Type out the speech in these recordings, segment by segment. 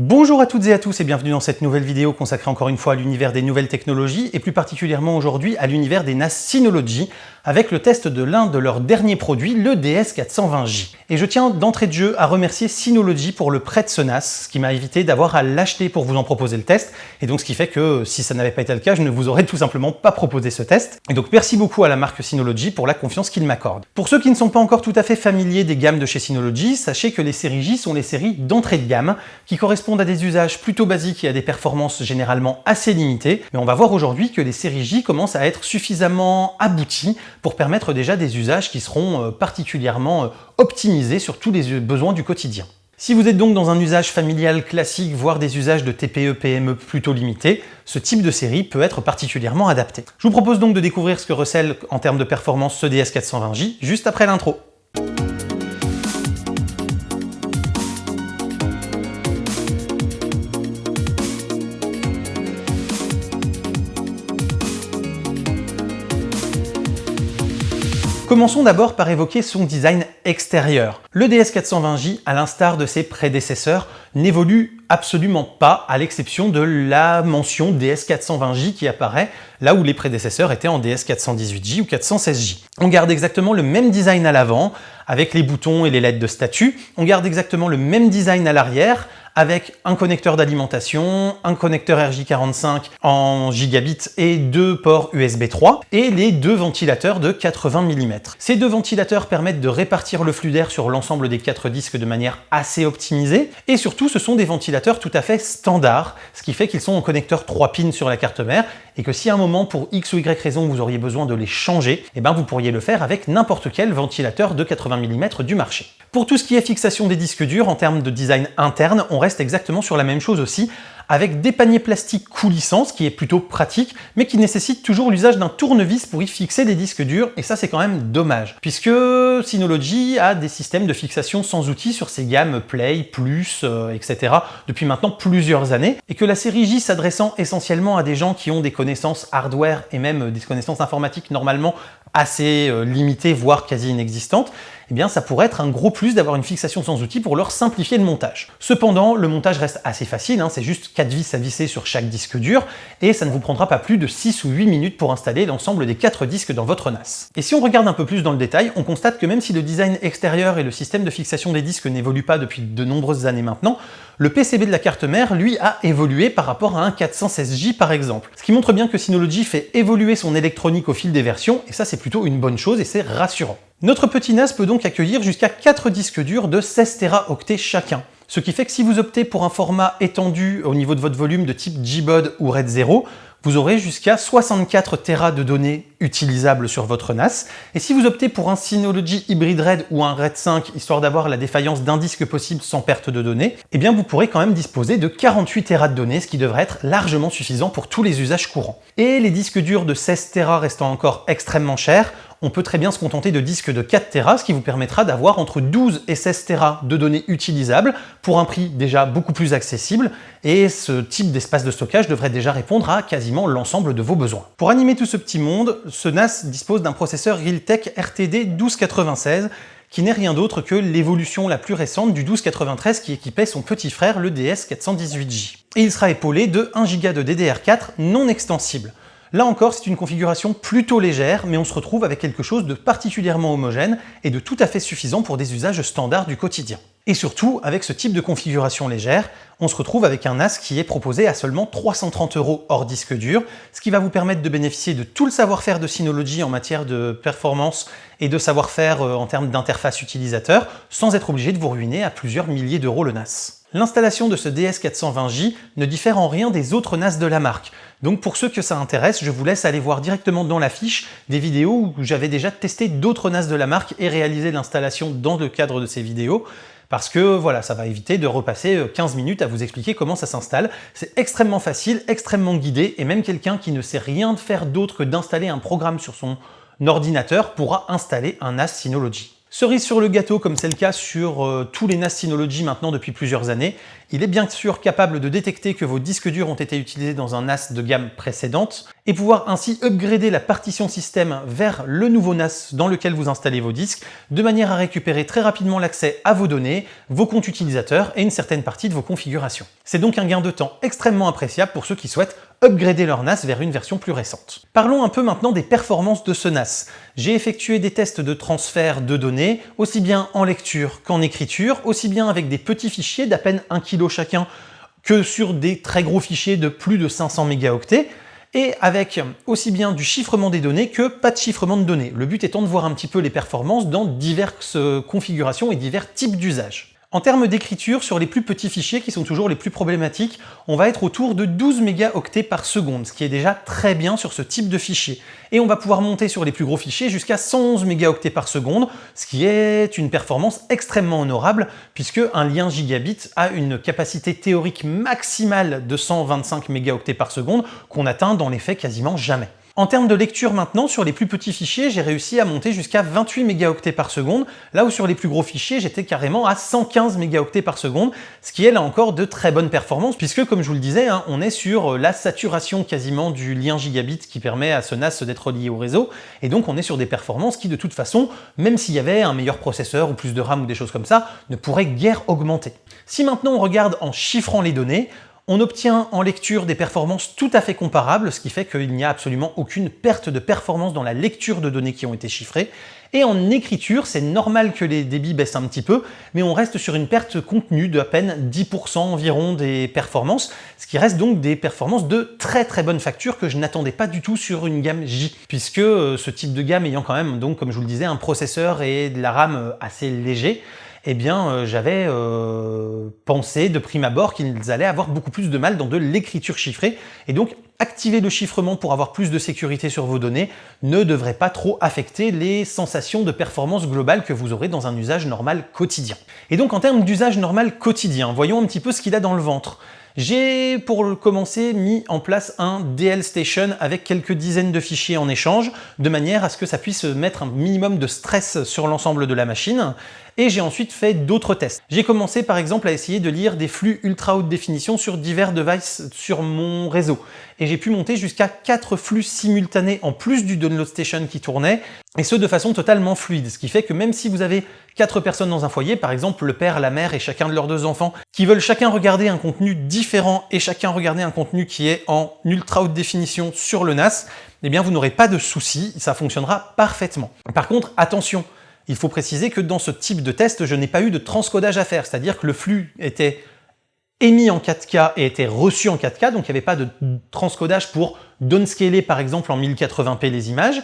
Bonjour à toutes et à tous et bienvenue dans cette nouvelle vidéo consacrée encore une fois à l'univers des nouvelles technologies et plus particulièrement aujourd'hui à l'univers des NAS Synology avec le test de l'un de leurs derniers produits, le DS420J. Et je tiens d'entrée de jeu à remercier Synology pour le prêt de ce NAS, ce qui m'a évité d'avoir à l'acheter pour vous en proposer le test, et donc ce qui fait que si ça n'avait pas été le cas, je ne vous aurais tout simplement pas proposé ce test. Et donc merci beaucoup à la marque Synology pour la confiance qu'il m'accorde. Pour ceux qui ne sont pas encore tout à fait familiers des gammes de chez Synology, sachez que les séries J sont les séries d'entrée de gamme, qui correspondent à des usages plutôt basiques et à des performances généralement assez limitées, mais on va voir aujourd'hui que les séries J commencent à être suffisamment abouties pour permettre déjà des usages qui seront particulièrement optimisés sur tous les besoins du quotidien. Si vous êtes donc dans un usage familial classique, voire des usages de TPE-PME plutôt limités, ce type de série peut être particulièrement adapté. Je vous propose donc de découvrir ce que recèle en termes de performance ce DS420J juste après l'intro. Commençons d'abord par évoquer son design extérieur. Le DS420J, à l'instar de ses prédécesseurs, n'évolue absolument pas, à l'exception de la mention DS420J qui apparaît là où les prédécesseurs étaient en DS418J ou 416J. On garde exactement le même design à l'avant, avec les boutons et les LED de statut. On garde exactement le même design à l'arrière, avec un connecteur d'alimentation, un connecteur RJ45 en gigabit et deux ports USB 3, et les deux ventilateurs de 80 mm. Ces deux ventilateurs permettent de répartir le flux d'air sur l'ensemble des 4 disques de manière assez optimisée, et surtout ce sont des ventilateurs tout à fait standards, ce qui fait qu'ils sont en connecteur 3 pins sur la carte mère, et que si à un moment, pour X ou Y raison, vous auriez besoin de les changer, eh ben vous pourriez le faire avec n'importe quel ventilateur de 80 mm du marché. Pour tout ce qui est fixation des disques durs, en termes de design interne, on reste exactement sur la même chose aussi, avec des paniers plastiques coulissants, ce qui est plutôt pratique, mais qui nécessite toujours l'usage d'un tournevis pour y fixer des disques durs, et ça c'est quand même dommage, puisque Synology a des systèmes de fixation sans outils sur ses gammes Play, Plus, etc. depuis maintenant plusieurs années, et que la série J s'adressant essentiellement à des gens qui ont des connaissances hardware et même des connaissances informatiques normalement assez limitées, voire quasi inexistantes, eh bien ça pourrait être un gros plus d'avoir une fixation sans outil pour leur simplifier le montage. Cependant, le montage reste assez facile, c'est juste 4 vis à visser sur chaque disque dur, et ça ne vous prendra pas plus de 6 ou 8 minutes pour installer l'ensemble des 4 disques dans votre NAS. Et si on regarde un peu plus dans le détail, on constate que même si le design extérieur et le système de fixation des disques n'évoluent pas depuis de nombreuses années maintenant, le PCB de la carte mère, lui, a évolué par rapport à un 416J par exemple. Ce qui montre bien que Synology fait évoluer son électronique au fil des versions, et ça c'est plutôt une bonne chose et c'est rassurant. Notre petit NAS peut donc accueillir jusqu'à 4 disques durs de 16 Teraoctets chacun. Ce qui fait que si vous optez pour un format étendu au niveau de votre volume de type JBOD ou RAID 0, vous aurez jusqu'à 64 Tera de données utilisables sur votre NAS. Et si vous optez pour un Synology Hybrid RAID ou un RAID 5, histoire d'avoir la défaillance d'un disque possible sans perte de données, eh bien vous pourrez quand même disposer de 48 Tera de données, ce qui devrait être largement suffisant pour tous les usages courants. Et les disques durs de 16 Tera restant encore extrêmement chers, on peut très bien se contenter de disques de 4 Tera, ce qui vous permettra d'avoir entre 12 et 16 Tera de données utilisables pour un prix déjà beaucoup plus accessible, et ce type d'espace de stockage devrait déjà répondre à quasiment l'ensemble de vos besoins. Pour animer tout ce petit monde, ce NAS dispose d'un processeur Realtek RTD 1296, qui n'est rien d'autre que l'évolution la plus récente du 1293 qui équipait son petit frère, le DS418J. Et il sera épaulé de 1 Go de DDR4 non extensible. Là encore, c'est une configuration plutôt légère, mais on se retrouve avec quelque chose de particulièrement homogène et de tout à fait suffisant pour des usages standards du quotidien. Et surtout, avec ce type de configuration légère, on se retrouve avec un NAS qui est proposé à seulement 330 € hors disque dur, ce qui va vous permettre de bénéficier de tout le savoir-faire de Synology en matière de performance et de savoir-faire en termes d'interface utilisateur, sans être obligé de vous ruiner à plusieurs milliers d'euros le NAS. L'installation de ce DS420J ne diffère en rien des autres NAS de la marque. Donc pour ceux que ça intéresse, je vous laisse aller voir directement dans la fiche des vidéos où j'avais déjà testé d'autres NAS de la marque et réalisé l'installation dans le cadre de ces vidéos. Parce que voilà, ça va éviter de repasser 15 minutes à vous expliquer comment ça s'installe. C'est extrêmement facile, extrêmement guidé, et même quelqu'un qui ne sait rien faire d'autre que d'installer un programme sur son ordinateur pourra installer un NAS Synology. Cerise sur le gâteau, comme c'est le cas sur tous les NAS Synology maintenant depuis plusieurs années, il est bien sûr capable de détecter que vos disques durs ont été utilisés dans un NAS de gamme précédente et pouvoir ainsi upgrader la partition système vers le nouveau NAS dans lequel vous installez vos disques, de manière à récupérer très rapidement l'accès à vos données, vos comptes utilisateurs et une certaine partie de vos configurations. C'est donc un gain de temps extrêmement appréciable pour ceux qui souhaitent upgrader leur NAS vers une version plus récente. Parlons un peu maintenant des performances de ce NAS. J'ai effectué des tests de transfert de données, aussi bien en lecture qu'en écriture, aussi bien avec des petits fichiers d'à peine 1 kg chacun que sur des très gros fichiers de plus de 500 mégaoctets, et avec aussi bien du chiffrement des données que pas de chiffrement de données. Le but étant de voir un petit peu les performances dans diverses configurations et divers types d'usages. En termes d'écriture, sur les plus petits fichiers qui sont toujours les plus problématiques, on va être autour de 12 mégaoctets par seconde, ce qui est déjà très bien sur ce type de fichier. Et on va pouvoir monter sur les plus gros fichiers jusqu'à 111 mégaoctets par seconde, ce qui est une performance extrêmement honorable, puisque un lien gigabit a une capacité théorique maximale de 125 mégaoctets par seconde, qu'on atteint dans les faits quasiment jamais. En termes de lecture maintenant, sur les plus petits fichiers, j'ai réussi à monter jusqu'à 28 mégaoctets par seconde, là où sur les plus gros fichiers, j'étais carrément à 115 mégaoctets par seconde, ce qui est là encore de très bonnes performances, puisque comme je vous le disais, on est sur la saturation quasiment du lien gigabit qui permet à ce NAS d'être relié au réseau, et donc on est sur des performances qui de toute façon, même s'il y avait un meilleur processeur ou plus de RAM ou des choses comme ça, ne pourraient guère augmenter. Si maintenant on regarde en chiffrant les données, on obtient en lecture des performances tout à fait comparables, ce qui fait qu'il n'y a absolument aucune perte de performance dans la lecture de données qui ont été chiffrées. Et en écriture, c'est normal que les débits baissent un petit peu, mais on reste sur une perte contenue d'à peine 10% environ des performances, ce qui reste donc des performances de très très bonne facture que je n'attendais pas du tout sur une gamme J, puisque ce type de gamme ayant quand même, donc, comme je vous le disais, un processeur et de la RAM assez léger, eh bien j'avais pensé de prime abord qu'ils allaient avoir beaucoup plus de mal dans de l'écriture chiffrée, et donc activer le chiffrement pour avoir plus de sécurité sur vos données ne devrait pas trop affecter les sensations de performance globale que vous aurez dans un usage normal quotidien. Et donc en termes d'usage normal quotidien, voyons un petit peu ce qu'il a dans le ventre. J'ai, pour commencer, mis en place un DL Station avec quelques dizaines de fichiers en échange, de manière à ce que ça puisse mettre un minimum de stress sur l'ensemble de la machine. Et j'ai ensuite fait d'autres tests. J'ai commencé par exemple à essayer de lire des flux ultra haute définition sur divers devices sur mon réseau. Et j'ai pu monter jusqu'à 4 flux simultanés en plus du Download Station qui tournait, et ce de façon totalement fluide. Ce qui fait que même si vous avez 4 personnes dans un foyer, par exemple le père, la mère et chacun de leurs 2 enfants, qui veulent chacun regarder un contenu différent et chacun regarder un contenu qui est en ultra haute définition sur le NAS, eh bien vous n'aurez pas de soucis, ça fonctionnera parfaitement. Par contre, attention, il faut préciser que dans ce type de test, je n'ai pas eu de transcodage à faire, c'est-à-dire que le flux était émis en 4K et était reçu en 4K, donc il n'y avait pas de transcodage pour downscaler par exemple en 1080p les images,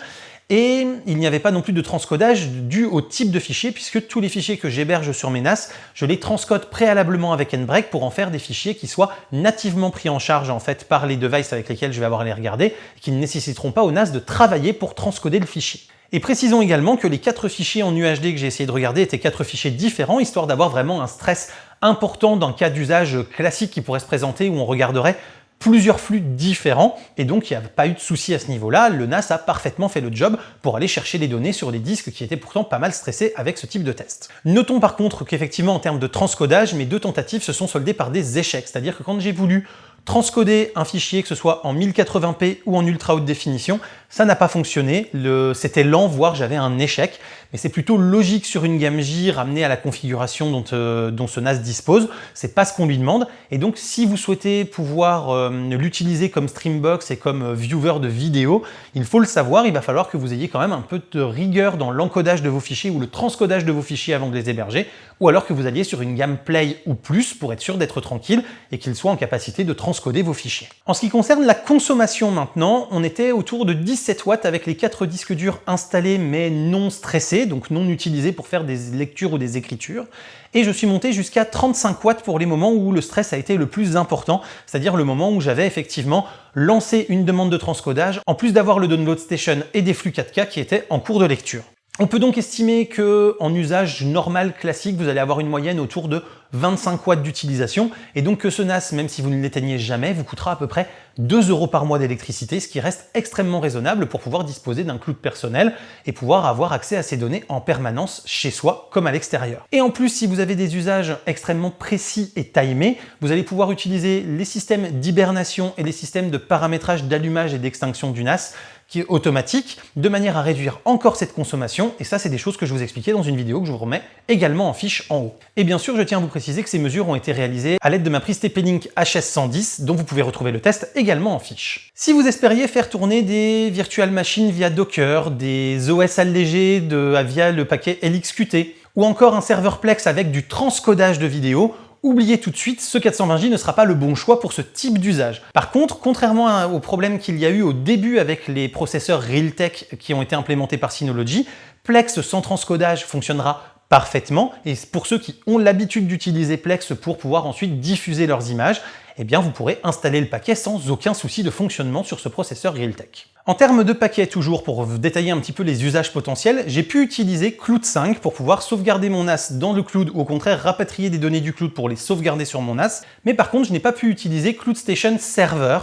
et il n'y avait pas non plus de transcodage dû au type de fichier, puisque tous les fichiers que j'héberge sur mes NAS, je les transcode préalablement avec NBreak pour en faire des fichiers qui soient nativement pris en charge en fait par les devices avec lesquels je vais avoir à les regarder, qui ne nécessiteront pas au NAS de travailler pour transcoder le fichier. Et précisons également que les 4 fichiers en UHD que j'ai essayé de regarder étaient 4 fichiers différents, histoire d'avoir vraiment un stress important d'un cas d'usage classique qui pourrait se présenter où on regarderait plusieurs flux différents, et donc il n'y a pas eu de souci à ce niveau-là. Le NAS a parfaitement fait le job pour aller chercher les données sur des disques qui étaient pourtant pas mal stressés avec ce type de test. Notons par contre qu'effectivement en termes de transcodage, mes 2 tentatives se sont soldées par des échecs, c'est-à-dire que quand j'ai voulu transcoder un fichier, que ce soit en 1080p ou en ultra haute définition, ça n'a pas fonctionné, c'était lent, voire j'avais un échec, mais c'est plutôt logique sur une gamme J ramenée à la configuration dont ce NAS dispose, c'est pas ce qu'on lui demande, et donc si vous souhaitez pouvoir l'utiliser comme Streambox et comme viewer de vidéo, il faut le savoir, il va falloir que vous ayez quand même un peu de rigueur dans l'encodage de vos fichiers ou le transcodage de vos fichiers avant de les héberger, ou alors que vous alliez sur une gamme Play ou plus pour être sûr d'être tranquille et qu'il soit en capacité de transcoder vos fichiers. En ce qui concerne la consommation maintenant, on était autour de 17 watts avec les 4 disques durs installés mais non stressés, donc non utilisés pour faire des lectures ou des écritures. Et je suis monté jusqu'à 35 watts pour les moments où le stress a été le plus important, c'est-à-dire le moment où j'avais effectivement lancé une demande de transcodage, en plus d'avoir le Download Station et des flux 4K qui étaient en cours de lecture. On peut donc estimer qu'en usage normal classique, vous allez avoir une moyenne autour de 25 watts d'utilisation et donc que ce NAS, même si vous ne l'éteignez jamais, vous coûtera à peu près 2 € par mois d'électricité, ce qui reste extrêmement raisonnable pour pouvoir disposer d'un cloud personnel et pouvoir avoir accès à ces données en permanence chez soi comme à l'extérieur. Et en plus, si vous avez des usages extrêmement précis et timés, vous allez pouvoir utiliser les systèmes d'hibernation et les systèmes de paramétrage d'allumage et d'extinction du NAS qui est automatique, de manière à réduire encore cette consommation, et ça c'est des choses que je vous expliquais dans une vidéo que je vous remets également en fiche en haut. Et bien sûr, je tiens à vous préciser que ces mesures ont été réalisées à l'aide de ma prise TP-Link HS110, dont vous pouvez retrouver le test également en fiche. Si vous espériez faire tourner des virtual machines via Docker, des OS allégés via le paquet LXQT, ou encore un serveur Plex avec du transcodage de vidéo, oubliez tout de suite, ce 420J ne sera pas le bon choix pour ce type d'usage. Par contre, contrairement au problème qu'il y a eu au début avec les processeurs Realtek qui ont été implémentés par Synology, Plex sans transcodage fonctionnera parfaitement, et pour ceux qui ont l'habitude d'utiliser Plex pour pouvoir ensuite diffuser leurs images, eh bien vous pourrez installer le paquet sans aucun souci de fonctionnement sur ce processeur Realtek. En termes de paquets, toujours pour vous détailler un petit peu les usages potentiels, j'ai pu utiliser Cloud 5 pour pouvoir sauvegarder mon NAS dans le cloud ou au contraire rapatrier des données du cloud pour les sauvegarder sur mon NAS, mais par contre je n'ai pas pu utiliser Cloud Station Server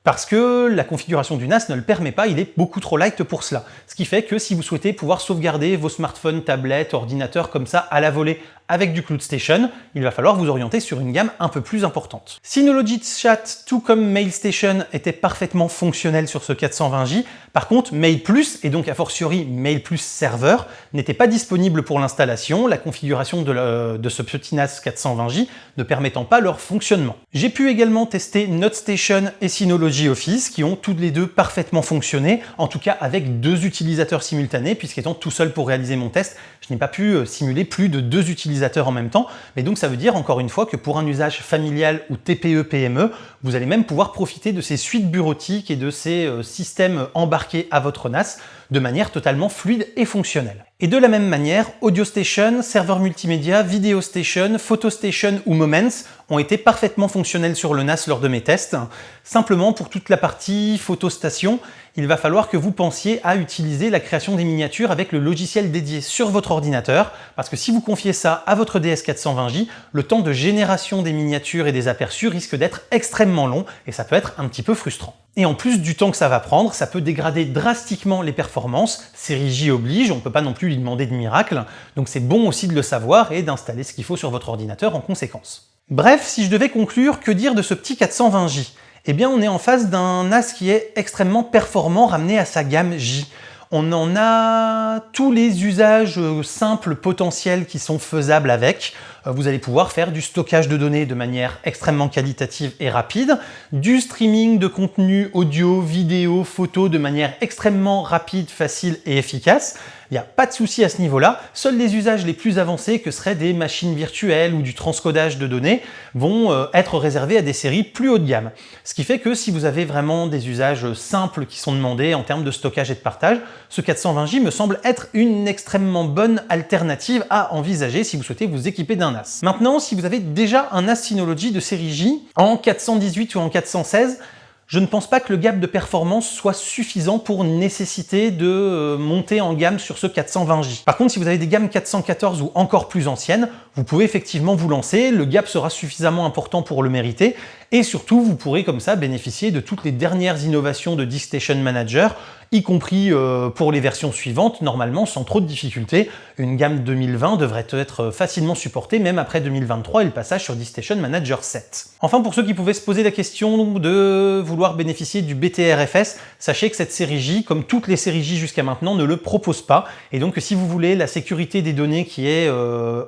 parce que la configuration du NAS ne le permet pas, il est beaucoup trop light pour cela. Ce qui fait que si vous souhaitez pouvoir sauvegarder vos smartphones, tablettes, ordinateurs comme ça à la volée avec du Cloud Station, il va falloir vous orienter sur une gamme un peu plus importante. Synology Chat, tout comme MailStation, était parfaitement fonctionnel sur ce 420J. Par contre, Mail+, et donc a fortiori Mail+ Server, n'était pas disponible pour l'installation, la configuration de ce petit NAS 420J ne permettant pas leur fonctionnement. J'ai pu également tester NoteStation et Synology Office, qui ont toutes les deux parfaitement fonctionné, en tout cas avec 2 utilisateurs simultanés, puisqu'étant tout seul pour réaliser mon test, je n'ai pas pu simuler plus de 2 utilisateurs en même temps, mais donc ça veut dire encore une fois que pour un usage familial ou TPE-PME, vous allez même pouvoir profiter de ces suites bureautiques et de ces systèmes embarqués à votre NAS de manière totalement fluide et fonctionnelle. Et de la même manière, AudioStation, serveur multimédia, VideoStation, PhotoStation ou Moments ont été parfaitement fonctionnels sur le NAS lors de mes tests. Simplement, pour toute la partie PhotoStation, il va falloir que vous pensiez à utiliser la création des miniatures avec le logiciel dédié sur votre ordinateur, parce que si vous confiez ça à votre DS420J, le temps de génération des miniatures et des aperçus risque d'être extrêmement long et ça peut être un petit peu frustrant. Et en plus du temps que ça va prendre, ça peut dégrader drastiquement les performances. Série J oblige, on ne peut pas non plus lui demander de miracle, donc c'est bon aussi de le savoir et d'installer ce qu'il faut sur votre ordinateur en conséquence. Bref, si je devais conclure, que dire de ce petit 420J ? Eh bien, on est en face d'un NAS qui est extrêmement performant ramené à sa gamme J. On en a tous les usages simples potentiels qui sont faisables avec. Vous allez pouvoir faire du stockage de données de manière extrêmement qualitative et rapide, du streaming de contenu audio, vidéo, photo de manière extrêmement rapide, facile et efficace. Il n'y a pas de souci à ce niveau-là. Seuls les usages les plus avancés, que seraient des machines virtuelles ou du transcodage de données, vont être réservés à des séries plus haut de gamme. Ce qui fait que si vous avez vraiment des usages simples qui sont demandés en termes de stockage et de partage, ce 420J me semble être une extrêmement bonne alternative à envisager si vous souhaitez vous équiper d'un NAS. Maintenant, si vous avez déjà un NAS Synology de série J en 418 ou en 416, je ne pense pas que le gap de performance soit suffisant pour nécessiter de monter en gamme sur ce 420J. Par contre, si vous avez des gammes 414 ou encore plus anciennes, vous pouvez effectivement vous lancer, le gap sera suffisamment important pour le mériter, et surtout, vous pourrez comme ça bénéficier de toutes les dernières innovations de DiskStation Manager, y compris pour les versions suivantes, normalement sans trop de difficultés. Une gamme 2020 devrait être facilement supportée, même après 2023 et le passage sur DiskStation Manager 7. Enfin, pour ceux qui pouvaient se poser la question de vouloir bénéficier du BTRFS, sachez que cette série J, comme toutes les séries J jusqu'à maintenant, ne le propose pas. Et donc, si vous voulez la sécurité des données qui est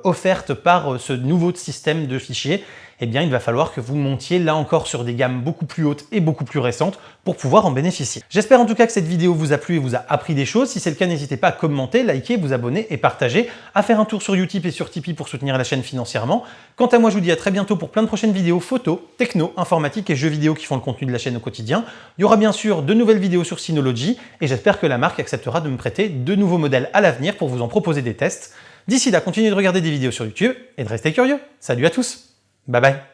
offerte par ce nouveau système de fichiers, eh bien, il va falloir que vous montiez là encore sur des gammes beaucoup plus hautes et beaucoup plus récentes pour pouvoir en bénéficier. J'espère en tout cas que cette vidéo vous a plu et vous a appris des choses. Si c'est le cas, n'hésitez pas à commenter, liker, vous abonner et partager, à faire un tour sur Utip et sur Tipeee pour soutenir la chaîne financièrement. Quant à moi, je vous dis à très bientôt pour plein de prochaines vidéos photos, techno, informatique et jeux vidéo qui font le contenu de la chaîne au quotidien. Il y aura bien sûr de nouvelles vidéos sur Synology et j'espère que la marque acceptera de me prêter de nouveaux modèles à l'avenir pour vous en proposer des tests. D'ici là, continuez de regarder des vidéos sur YouTube et de rester curieux. Salut à tous! Bye bye.